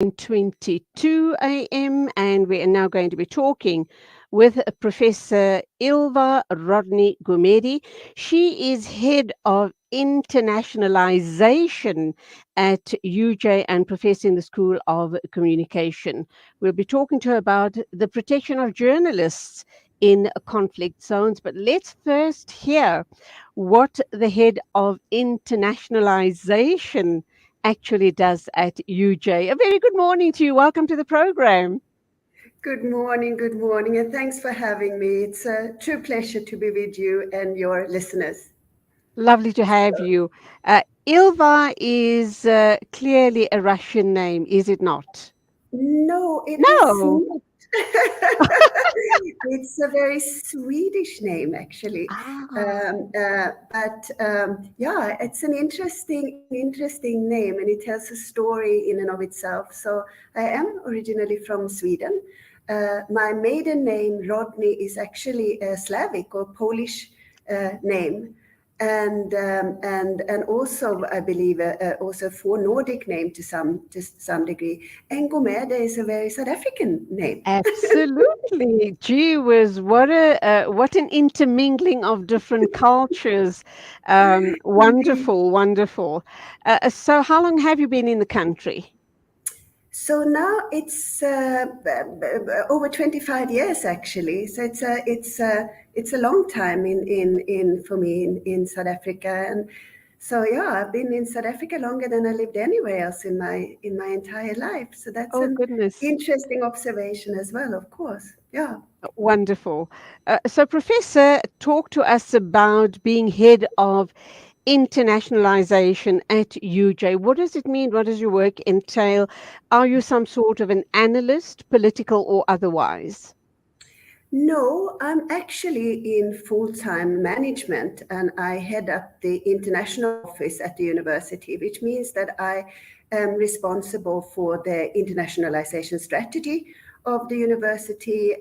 9:22 a.m. and we are now going to be talking with Professor Ylva Rodny-Gumede. She is head of internationalization at UJ and professor in the School of Communication. We'll be talking to her about the protection of journalists in conflict zones. But let's first hear what the head of internationalization actually does at UJ. A very good morning to you. Welcome to the program. Good morning, and thanks for having me. It's a true pleasure to be with you and your listeners. Lovely to have you. Ylva is clearly a Russian name, is it not? No, it is No. not. It's a very Swedish name, actually. Ah, Yeah, it's an interesting name, and it tells a story in and of itself. So I am originally from Sweden. My maiden name, Rodney, is actually a Slavic or Polish name. And also I believe also for Nordic name to some degree. And Gumede is a very South African name. absolutely. Gee whiz, what an intermingling of different cultures. Indeed. Wonderful, wonderful. So how long have you been in the country? So now it's over 25 years actually. So it's a long time in for me in South Africa. And so yeah, I've been in South Africa longer than I lived anywhere else in my entire life. So that's Oh, an goodness. interesting observation as well, of course. Yeah. Wonderful. So, Professor, talk to us about being head of internationalization at UJ. What does it mean? What does your work entail? Are you some sort of an analyst, political or otherwise? No, I'm actually in full-time management and I head up the international office at the university, which means that I am responsible for the internationalization strategy of the university.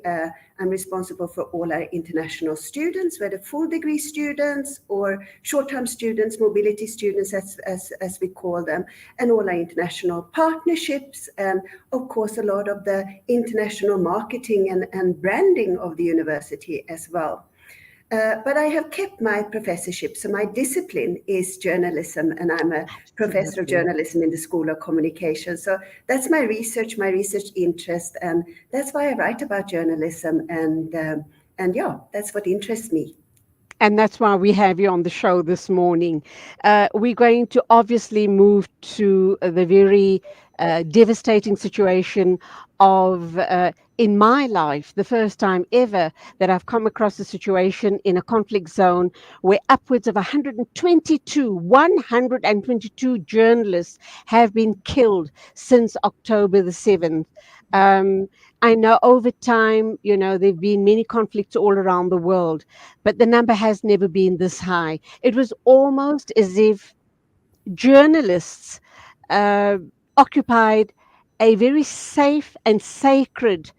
I'm responsible for all our international students, whether full degree students or short-term students, mobility students, as we call them, and all our international partnerships, and of course, a lot of the international marketing and branding of the university as well. But I have kept my professorship. So my discipline is journalism, and I'm a professor of Absolutely. journalism in the School of Communication. So that's my research interest, and that's why I write about journalism. And yeah, that's what interests me. And that's why we have you on the show this morning. We're going to obviously move to the very devastating situation of, in my life, the first time ever that I've come across a situation in a conflict zone where upwards of 122 journalists have been killed since October the 7th. Um, I know over time, there have been many conflicts all around the world, but the number has never been this high. It was almost as if journalists uh, occupied a very safe and sacred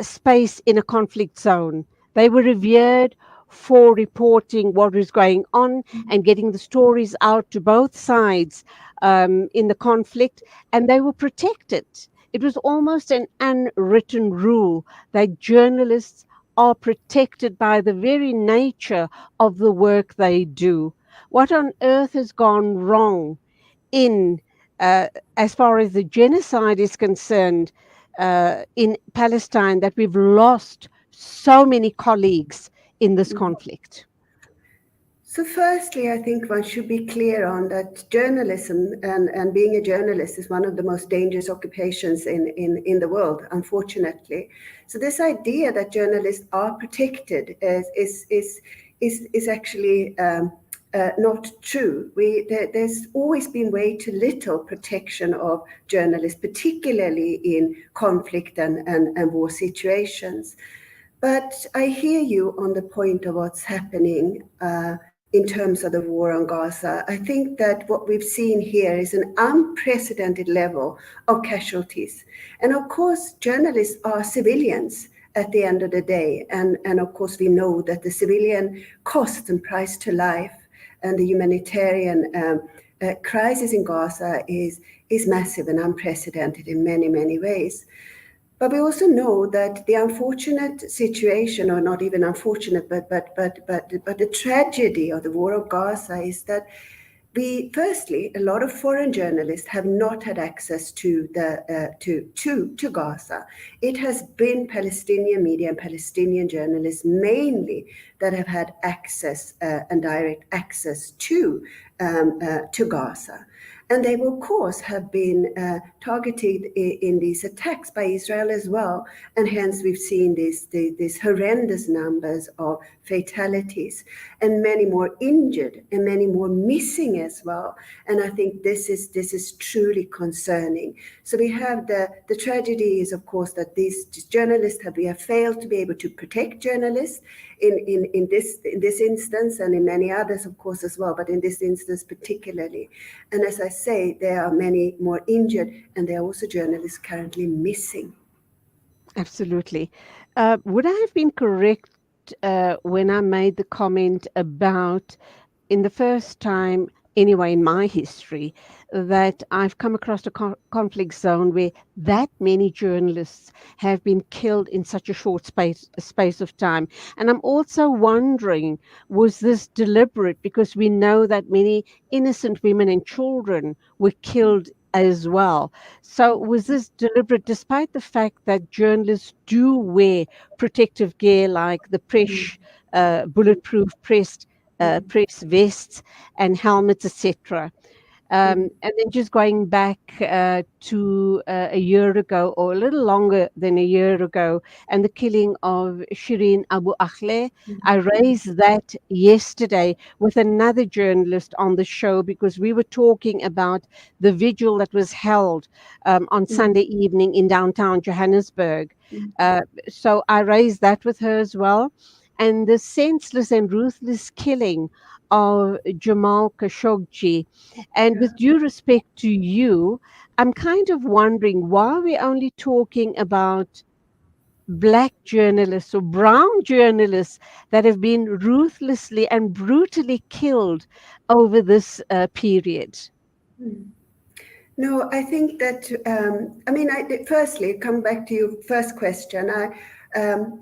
space in a conflict zone. They were revered for reporting what was going on and getting the stories out to both sides in the conflict, and they were protected. It was almost an unwritten rule that journalists are protected by the very nature of the work they do. What on earth has gone wrong in as far as the genocide is concerned in Palestine, that we've lost so many colleagues in this conflict? So, firstly, I think one should be clear on that journalism and being a journalist is one of the most dangerous occupations in the world, unfortunately. So, this idea that journalists are protected is actually not true. There's always been way too little protection of journalists, particularly in conflict and war situations. But I hear you on the point of what's happening in terms of the war on Gaza. I think that what we've seen here is an unprecedented level of casualties. And of course, journalists are civilians at the end of the day. And of course, we know that the civilian cost and price to life and the humanitarian crisis in Gaza is massive and unprecedented in many, many ways. But we also know that the unfortunate situation, or not even unfortunate, but the tragedy of the war of Gaza is that firstly, a lot of foreign journalists have not had access to to Gaza. It has been Palestinian media and Palestinian journalists mainly that have had access and direct access to Gaza. And they, of course, have been targeted in these attacks by Israel as well. And hence we've seen these horrendous numbers of fatalities and many more injured and many more missing as well. And I think this is truly concerning. So we have the tragedy is, of course, that these journalists we have failed to be able to protect journalists in this instance, and in many others, of course, as well, but in this instance particularly. And as I say, there are many more injured, and there are also journalists currently missing. Absolutely. Would I have been correct when I made the comment about, in the first time, anyway, in my history, that I've come across a conflict zone where that many journalists have been killed in such a short space of time? And I'm also wondering, was this deliberate? Because we know that many innocent women and children were killed as well. So was this deliberate, despite the fact that journalists do wear protective gear like the bulletproof press vests and helmets, etc. And then just going back to a year ago, or a little longer than a year ago, and the killing of Shireen Abu Akleh. I raised that yesterday with another journalist on the show because we were talking about the vigil that was held on Sunday evening in downtown Johannesburg. Uh, so I raised that with her as well. And the senseless and ruthless killing of Jamal Khashoggi. And with due respect to you, I'm kind of wondering why we're only talking about black journalists or brown journalists that have been ruthlessly and brutally killed over this period. No, I think that, I mean, firstly, come back to your first question.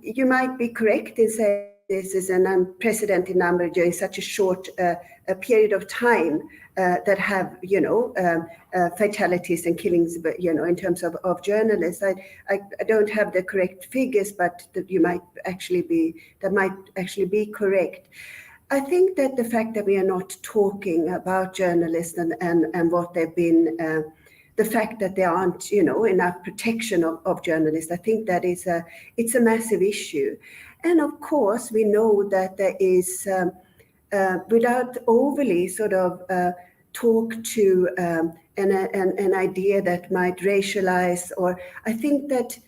You might be correct in saying that this is an unprecedented number during such a short a period of time that have, fatalities and killings, but, in terms of journalists. I don't have the correct figures, but that might actually be correct. I think that the fact that we are not talking about journalists and what they've been, the fact that there aren't, enough protection of journalists, I think that it's a massive issue. And of course, we know that there is, without overly sort of talk to an idea that might racialize, or I think that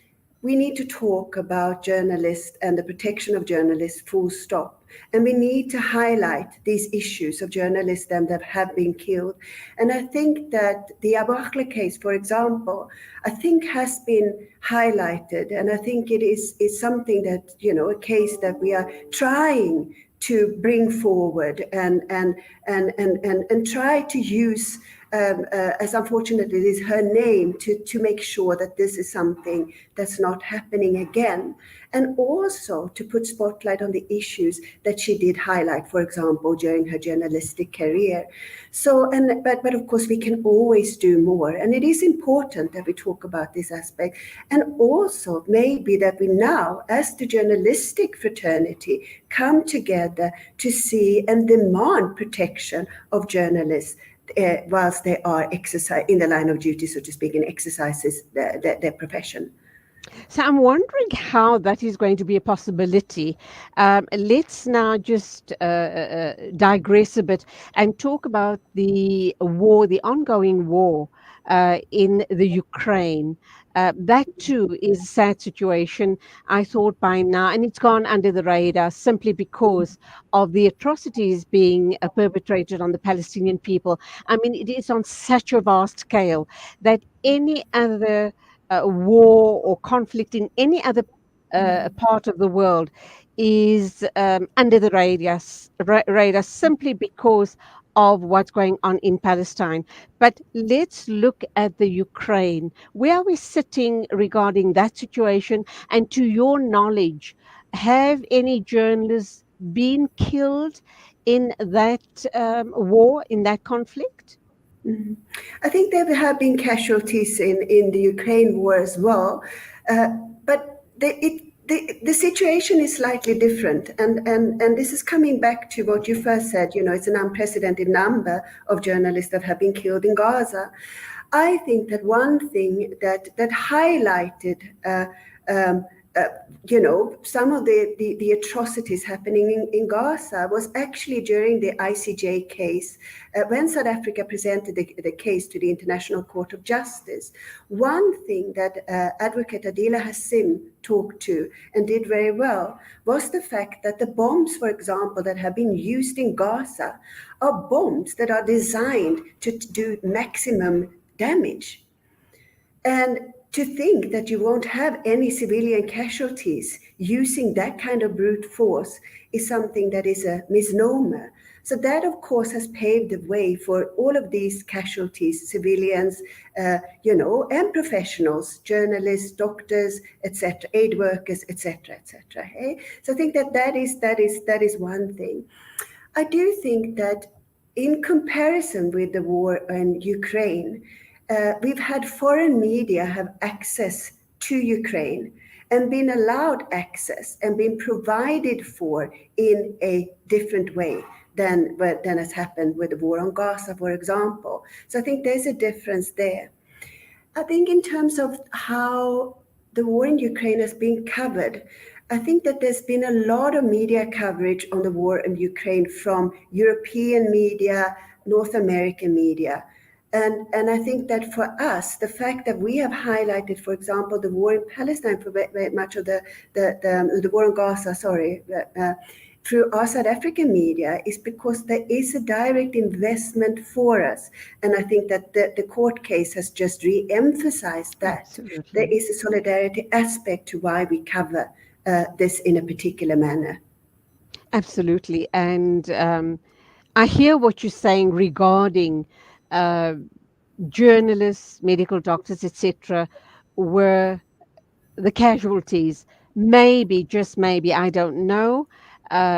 we need to talk about journalists and the protection of journalists full stop. And we need to highlight these issues of journalists that have been killed. And I think that the Abu Akleh case, for example, I think has been highlighted. And I think it is something that, a case that we are trying to bring forward and try to use, as unfortunate it is, her name to make sure that this is something that's not happening again. And also to put spotlight on the issues that she did highlight, for example, during her journalistic career. So, but of course, we can always do more. And it is important that we talk about this aspect. And also maybe that we now, as the journalistic fraternity, come together to see and demand protection of journalists whilst they are in the line of duty, so to speak, and exercises their profession. So I'm wondering how that is going to be a possibility. Let's now just digress a bit and talk about the war, the ongoing war in the Ukraine. That too is a sad situation. I thought by now, and it's gone under the radar simply because of the atrocities being perpetrated on the Palestinian people. I mean, it is on such a vast scale that any other war or conflict in any other part of the world is under the radar simply because of what's going on in Palestine. But let's look at the Ukraine. Where are we sitting regarding that situation? And to your knowledge, have any journalists been killed in that war, in that conflict? Mhm. I think there have been casualties in the Ukraine war as well, uh, but the situation is slightly different, and this is coming back to what you first said. You know, it's an unprecedented number of journalists that have been killed in Gaza. I think that one thing that highlighted. Um, uh, some of the atrocities happening in Gaza was actually during the ICJ case, when South Africa presented the case to the International Court of Justice. One thing that Advocate Adila Hassim talked to and did very well was the fact that the bombs, for example, that have been used in Gaza are bombs that are designed to do maximum damage. And to think that you won't have any civilian casualties using that kind of brute force is something that is a misnomer. So that, of course, has paved the way for all of these casualties, civilians, and professionals, journalists, doctors, etc., aid workers, etc., etc. Hey? So I think that is one thing. I do think that in comparison with the war in Ukraine, we've had foreign media have access to Ukraine and been allowed access and been provided for in a different way than has happened with the war on Gaza, for example. So I think there's a difference there. I think in terms of how the war in Ukraine has been covered, I think that there's been a lot of media coverage on the war in Ukraine from European media, North American media. And I think that for us, the fact that we have highlighted, for example, the war in Palestine for very much of the war in Gaza, through our South African media is because there is a direct investment for us. And I think that the court case has just re-emphasized that there Absolutely. is a solidarity aspect to why we cover this in a particular manner. Absolutely. And I hear what you're saying regarding uh, journalists, medical doctors, etc., were the casualties. Maybe, just maybe, I don't know.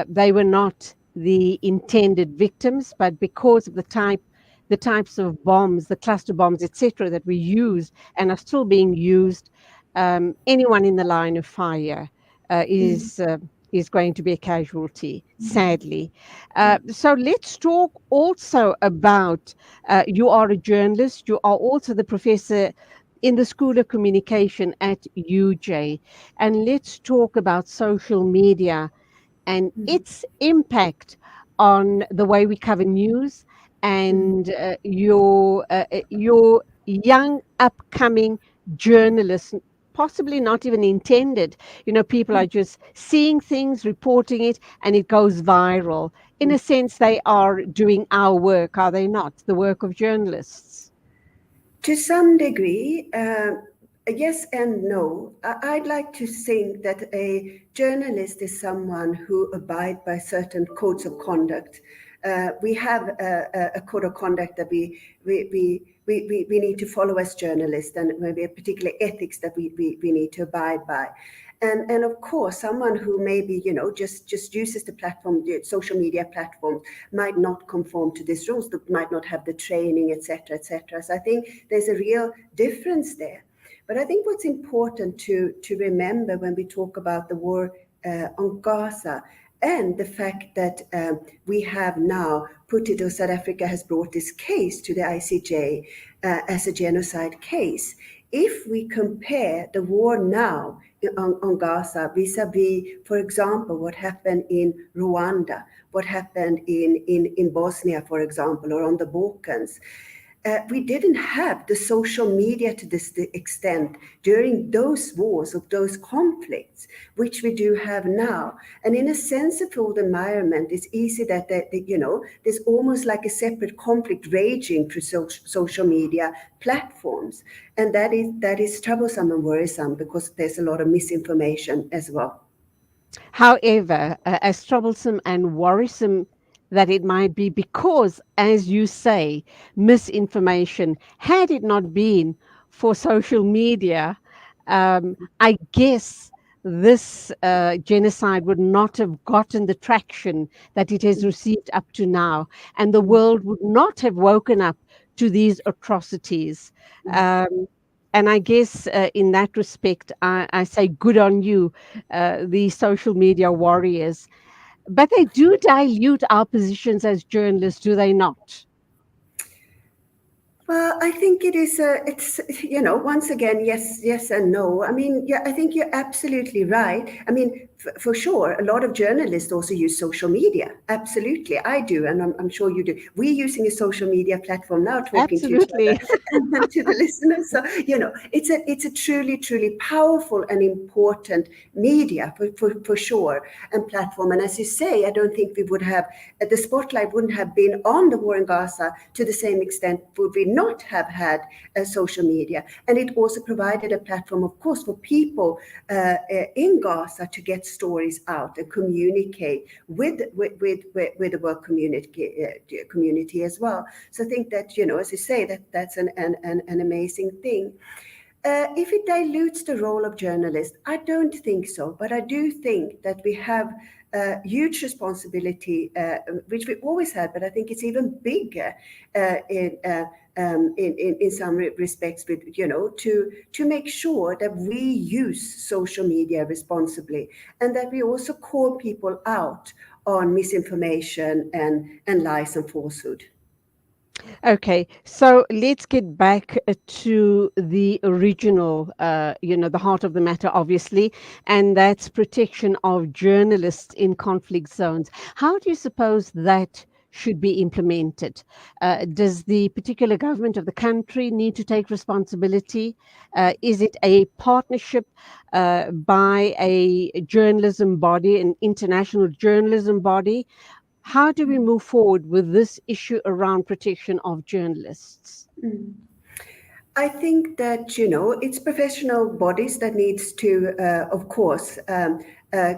They were not the intended victims, but because of the types of bombs, the cluster bombs, etc., that we used and are still being used, anyone in the line of fire uh, Mm, is. Uh, is going to be a casualty, sadly. So let's talk also about you are a journalist, you are also the professor in the School of Communication at UJ. And let's talk about social media and mm, its impact on the way we cover news mm, and your young upcoming journalists, possibly not even intended. People are just seeing things, reporting it, and it goes viral. In mm. a sense, they are doing our work, are they not? The work of journalists. To some degree, yes and no. I'd like to think that a journalist is someone who abides by certain codes of conduct. We have a code of conduct that we need to follow as journalists, and maybe a particular ethics that we need to abide by. And of course, someone who maybe just uses the platform, the social media platform, might not conform to these rules, might not have the training, etc., etc. So I think there's a real difference there. But I think what's important to remember when we talk about the war on Gaza and the fact that we have now put it, or South Africa has brought this case to the ICJ as a genocide case. If we compare the war now on Gaza vis-a-vis, for example, what happened in Rwanda, what happened in Bosnia, for example, or on the Balkans, we didn't have the social media to this extent during those wars of those conflicts, which we do have now. And in a sensible environment, it's easy that there's almost like a separate conflict raging through social media platforms, and that is troublesome and worrisome because there's a lot of misinformation as well. However, as troublesome and worrisome that it might be because, as you say, misinformation. Had it not been for social media, I guess this genocide would not have gotten the traction that it has received up to now, and the Mm, world would not have woken up to these atrocities. mm. Um, and I guess in that respect, I say good on you, the social media warriors. But they do dilute our positions as journalists, do they not? Well, I think it is it's, once again, yes, yes and no. I mean, yeah, I think you're absolutely right. I mean, for sure, a lot of journalists also use social media. Absolutely, I do, and I'm sure you do. We're using a social media platform now, talking to each Absolutely. other and to the listeners. So, it's a truly, truly powerful and important media for sure, and platform. And as you say, I don't think we would have the spotlight wouldn't have been on the war in Gaza to the same extent would we not have had social media. And it also provided a platform, of course, for people in Gaza to get stories out and communicate with the work community as well. So I think that, as you say, that's an amazing thing. If it dilutes the role of journalists, I don't think so. But I do think that we have a huge responsibility, which we always had, but I think it's even bigger in some respects, with to make sure that we use social media responsibly, and that we also call people out on misinformation and lies and falsehood. Okay, so let's get back to the original, the heart of the matter, obviously, and that's protection of journalists in conflict zones. How do you suppose that should be implemented? Does the particular government of the country need to take responsibility? Is it a partnership by a journalism body, an international journalism body? How do we move forward with this issue around protection of journalists? Mm. I think that it's professional bodies that needs to, of course,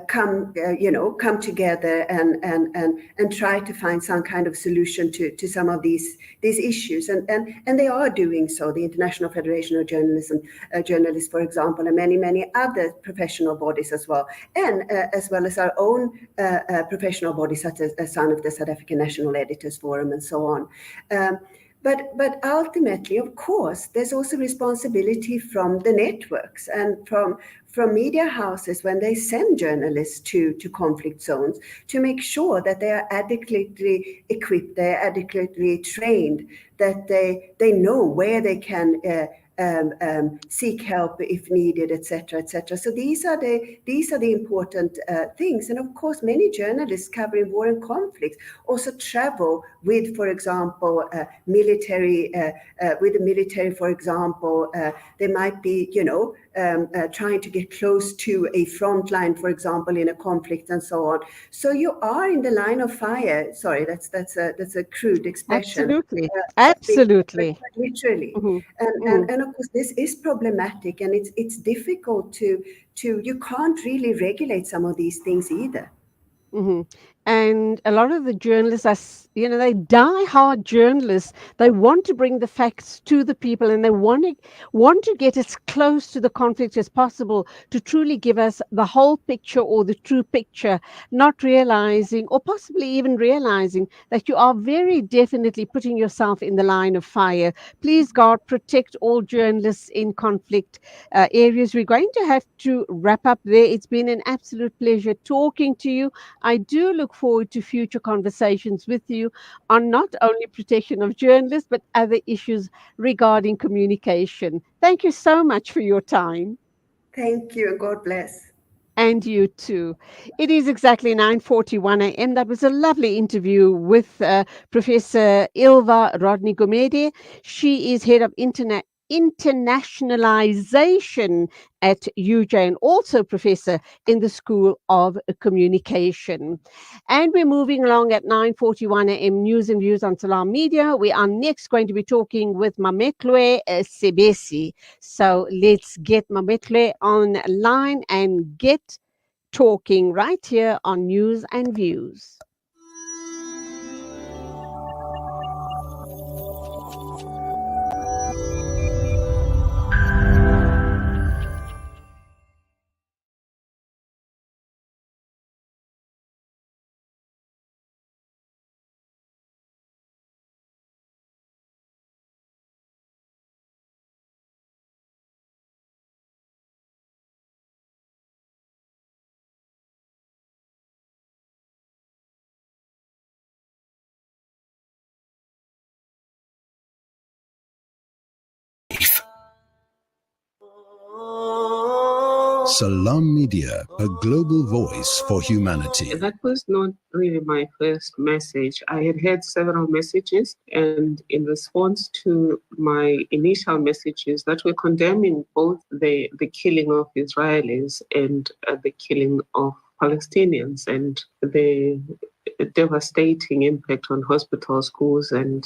come together and try to find some kind of solution to some of these issues, and they are doing so. The International Federation of Journalists, for example, and many other professional bodies as well, and as well as our own professional bodies such as SAN of the South African National Editors Forum and so on. But ultimately, of course, there's also responsibility from the networks and from media houses when they send journalists to conflict zones to make sure that they are adequately equipped, they're adequately trained, that they know where they can seek help if needed, etc., etc. So these are the important things. And of course, many journalists covering war and conflict also travel with, for example, military. With the military, for example, they might be, trying to get close to a front line, for example, in a conflict and so on. So you are in the line of fire. Sorry, that's a crude expression. Absolutely. But Absolutely. literally, Hmm. and of course this is problematic, and it's difficult to you can't really regulate some of these things either. Hmm. And a lot of the journalists are, they die hard journalists. They want to bring the facts to the people, and they want to get as close to the conflict as possible to truly give us the whole picture or the true picture, not realizing, or possibly even realizing, that you are very definitely putting yourself in the line of fire. Please, God, protect all journalists in conflict areas. We're going to have to wrap up there. It's been an absolute pleasure talking to you. I do look forward to future conversations with you on not only protection of journalists, but other issues regarding communication. Thank you so much for your time. Thank you, and God bless. And you too. It is exactly 9:41 a.m. That was a lovely interview with Professor Ylva Rodny-Gumede. She is head of internationalization at UJ and also professor in the School of Communication. And we're moving along at 9:41 a.m. News and Views on Salam Media. We are next going to be talking with Mametlwe Sebesi. So let's get Mametlwe online and get talking right here on News and Views. Salam Media, a global voice for humanity. That was not really my first message. I had heard several messages, and in response to my initial messages that were condemning both the killing of Israelis and the killing of Palestinians and the devastating impact on hospitals, schools, and